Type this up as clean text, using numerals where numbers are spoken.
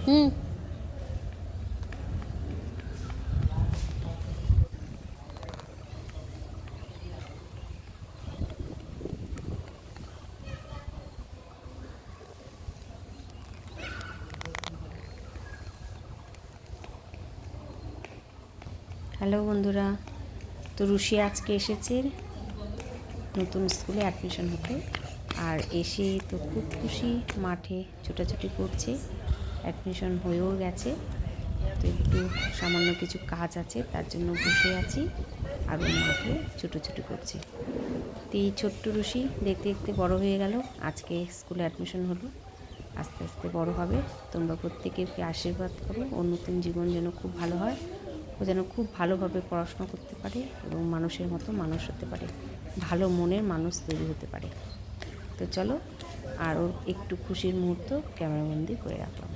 হুম। Hello বন্ধুরা, তো রুশি আজকে এসেছে নতুন স্কুলে অ্যাডমিশন হতে। আর এসে তো খুব খুশি, মাঠে ছোটাছুটি করছে। অ্যাডমিশন হয়েও গেছে, তো একটু সামান্য কিছু কাজ আছে, তার জন্য বসে আছি আর ও মাঠে ছুটোছুটি করছে। তো এই ছোট্ট রুশি দেখতে দেখতে বড় হয়ে গেল, আজকে স্কুলে অ্যাডমিশন হলো। আস্তে আস্তে বড় হবে। তোমরা প্রত্যেকে ওকে আশীর্বাদ করো, ওর নতুন জীবন যেন খুব ভালো হয়, ও যেন খুব ভালোভাবে পড়াশোনা করতে পারে এবং মানুষের মতো মানুষ হতে পারে, ভালো মনের মানুষ তৈরি হতে পারে। তো চলো, আর ওর একটু খুশির মুহূর্ত ক্যামেরাবন্দি করে রাখলাম।